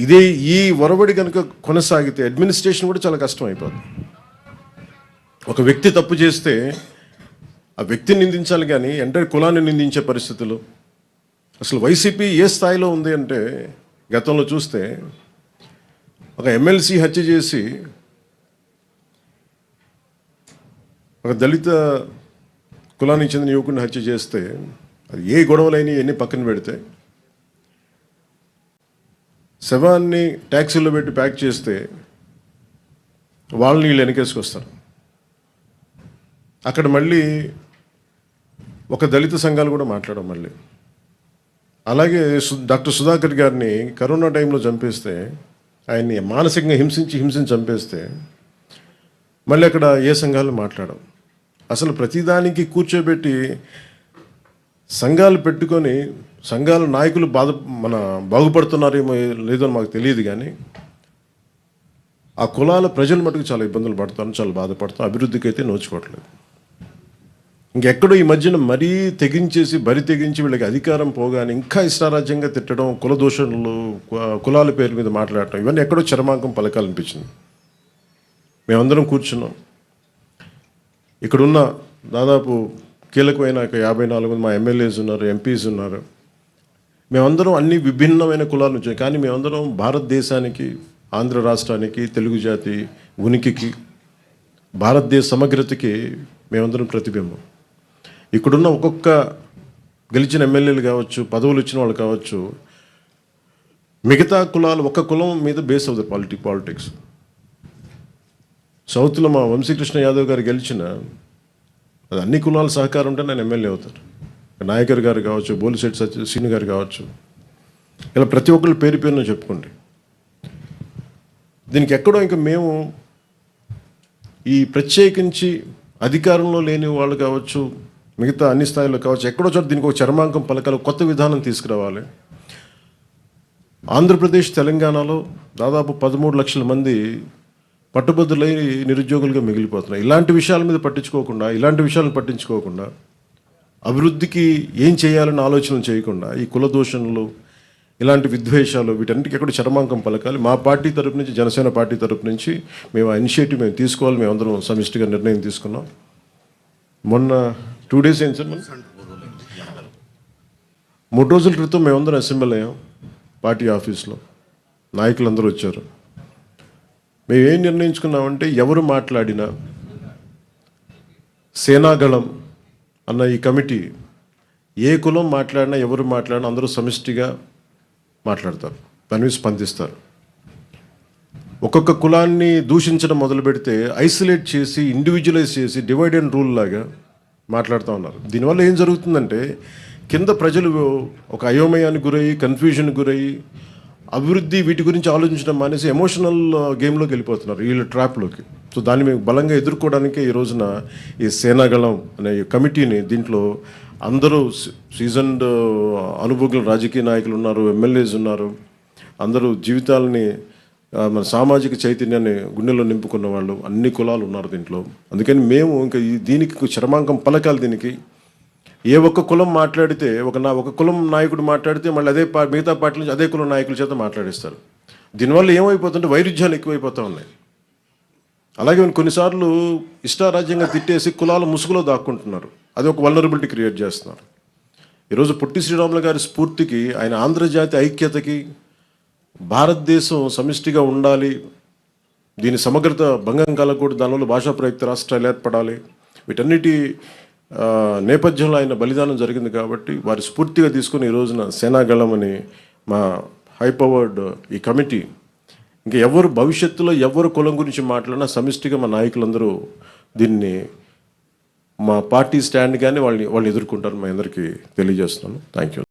ఇదే ఈ ఒరబడి కనుక కొనసాగితే అడ్మినిస్ట్రేషన్ కూడా చాలా కష్టం అయిపోతుంది. ఒక వ్యక్తి తప్పు చేస్తే ఆ వ్యక్తిని నిందించాలి కానీ ఎంటైర్ కులాన్ని నిందించే పరిస్థితులు. అసలు వైసీపీ ఏ స్థాయిలో ఉంది అంటే గతంలో చూస్తే ఒక ఎమ్మెల్సీ హత్య చేసి ఒక దళిత కులానికి చెందిన యువకుడిని హత్య చేస్తే అది ఏ గొడవలైనా ఎన్ని పక్కన పెడితే శవాన్ని ట్యాక్సీలో పెట్టి ప్యాక్ చేస్తే వాళ్ళని వీళ్ళు వెనకేసుకొస్తారు. అక్కడ మళ్ళీ ఒక దళిత సంఘాలు కూడా మాట్లాడడం మళ్ళీ. అలాగే డాక్టర్ సుధాకర్ గారిని కరోనా టైంలో చంపేస్తే, ఆయన్ని మానసికంగా హింసించి చంపేస్తే మళ్ళీ అక్కడ ఏ సంఘాలు మాట్లాడడం. అసలు ప్రతిదానికి కూర్చోబెట్టి సంఘాలు పెట్టుకొని సంఘాల నాయకులు బాగుపడుతున్నారేమో లేదో మాకు తెలియదు, కానీ ఆ కులాల ప్రజలు మటుకు చాలా ఇబ్బందులు పడతారు, చాలా బాధపడతారు, అభివృద్ధికి అయితే నోచుకోవట్లేదు. ఇంకెక్కడో ఈ మధ్యన మరీ బరి తెగించి వీళ్ళకి అధికారం పోగానే ఇంకా ఇష్టారాజ్యంగా తిట్టడం, కుల దోషణలు, కులాల పేరు మీద మాట్లాడటం, ఇవన్నీ ఎక్కడో చరమాంకం పలకాలనిపించింది. మేమందరం కూర్చున్నాం. ఇక్కడున్న దాదాపు కీలకమైన 54 మంది మా ఎమ్మెల్యేస్ ఉన్నారు, ఎంపీస్ ఉన్నారు. మేమందరం అన్ని విభిన్నమైన కులాల నుంచి, కానీ మేమందరం భారతదేశానికి, ఆంధ్ర రాష్ట్రానికి, తెలుగు జాతి ఉనికికి, భారతదేశ సమగ్రతకి మేమందరం ప్రతిబింబం. ఇక్కడున్న ఒక్కొక్క గెలిచిన ఎమ్మెల్యేలు కావచ్చు, పదవులు ఇచ్చిన వాళ్ళు కావచ్చు, మిగతా కులాలు ఒక కులం మీద బేస్ అవుతారు పాలిటిక్స్. సౌత్లో మా వంశీకృష్ణ యాదవ్ గారు గెలిచిన అది అన్ని కులాల సహకారం ఉంటే నేను ఎమ్మెల్యే అవుతారు. నాయకర్ గారు కావచ్చు, బోలిశెట్టి శ్రీను గారు కావచ్చు, ఇలా ప్రతి ఒక్కళ్ళు పేరు పేరున చెప్పుకోండి. దీనికి ఎక్కడో ఇంకా మేము ఈ ప్రత్యేకించి అధికారంలో లేని వాళ్ళు కావచ్చు, మిగతా అన్ని స్థాయిలో కావచ్చు, ఎక్కడో చోట దీనికి ఒక చర్మాంకం పలకాలి, కొత్త విధానం తీసుకురావాలి. ఆంధ్రప్రదేశ్, తెలంగాణలో దాదాపు 13 లక్షల మంది పట్టుబద్దులై నిరుద్యోగులుగా మిగిలిపోతున్నారు. ఇలాంటి విషయాల మీద ఇలాంటి విషయాలను పట్టించుకోకుండా, అభివృద్ధికి ఏం చేయాలని ఆలోచన చేయకుండా ఈ కుల దూషణలు, ఇలాంటి విద్వేషాలు, వీటన్నిటికీ ఎక్కడ చరమాంకం పలకాలి. మా పార్టీ తరపు నుంచి, జనసేన పార్టీ తరపు నుంచి మేము ఆ ఇనిషియేటివ్ తీసుకోవాలి. మేమందరం సమిష్టిగా నిర్ణయం తీసుకున్నాం. మొన్న 2 days అయింది సార్, 3 రోజుల క్రితం మేమందరం అసెంబ్లీ అయ్యాం. పార్టీ ఆఫీస్లో నాయకులందరూ వచ్చారు. మేమేం నిర్ణయించుకున్నామంటే, ఎవరు మాట్లాడినా సేనాగళం అన్న ఈ కమిటీ ఏ కులం మాట్లాడినా, ఎవరు మాట్లాడినా అందరూ సమిష్టిగా మాట్లాడతారు, దాని మీద స్పందిస్తారు. ఒక్కొక్క కులాన్ని దూషించడం మొదలు పెడితే ఐసోలేట్ చేసి, ఇండివిజువలైజ్ చేసి, డివైడ్ అండ్ రూల్ లాగా మాట్లాడుతూ ఉన్నారు. దీనివల్ల ఏం జరుగుతుందంటే, కింద ప్రజలు ఒక అయోమయానికి గురయ్యి, కన్ఫ్యూజన్కి గురయ్యి, అభివృద్ధి వీటి గురించి ఆలోచించడం మానేసి ఎమోషనల్ గేమ్లోకి వెళ్ళిపోతున్నారు, వీళ్ళ ట్రాప్లోకి. సో దాన్ని మేము బలంగా ఎదుర్కోవడానికి ఈ రోజున ఈ సేనాగళం అనే కమిటీని, దీంట్లో అందరూ సీజన్డ్ అనుభవజ్ఞులు, రాజకీయ నాయకులు ఉన్నారు, ఎమ్మెల్యేస్ ఉన్నారు, అందరూ జీవితాలని, మన సామాజిక చైతన్యాన్ని గుండెల్లో నింపుకున్న వాళ్ళు, అన్ని కులాలు ఉన్నారు దీంట్లో. అందుకని మేము ఇంకా దీనికి చరమాంకం పలకాలి. దీనికి ఏ ఒక్క కులం మాట్లాడితే, ఒక కులం నాయకుడు మాట్లాడితే మళ్ళీ మిగతా పార్టీ నుంచి అదే కులం నాయకుల చేత మాట్లాడిస్తారు. దీనివల్ల ఏమైపోతుంటే వైరుధ్యాలు ఎక్కువైపోతూ ఉన్నాయి. అలాగే కొన్నిసార్లు ఇష్టారాజ్యంగా తిట్టేసి కులాల ముసుగులో దాక్కుంటున్నారు. అది ఒక వల్నరబిలిటీ క్రియేట్ చేస్తున్నారు. ఈరోజు పొట్టి శ్రీరాములు గారి స్ఫూర్తికి, ఆయన ఆంధ్రజాతి ఐక్యతకి, భారతదేశం సమిష్టిగా ఉండాలి, దీని సమగ్రత భంగం కలగకూడదు, దానివల్ల భాషా ప్రయుక్త రాష్ట్రాలు ఏర్పడాలి, వీటన్నిటి నేపథ్యంలో ఆయన బలిదానం జరిగింది. కాబట్టి వారి స్ఫూర్తిగా తీసుకుని ఈ రోజున సేనాగళం అని మా హై పవర్డ్ ఈ కమిటీ, ఇంకా భవిష్యత్తులో ఎవరు కులం గురించి మాట్లాడినా సమిష్టిగా మా నాయకులందరూ దీన్ని, మా పార్టీ స్టాండ్ కానీ వాళ్ళు ఎదుర్కొంటారు. మా అందరికీ తెలియజేస్తున్నాను. Thank you.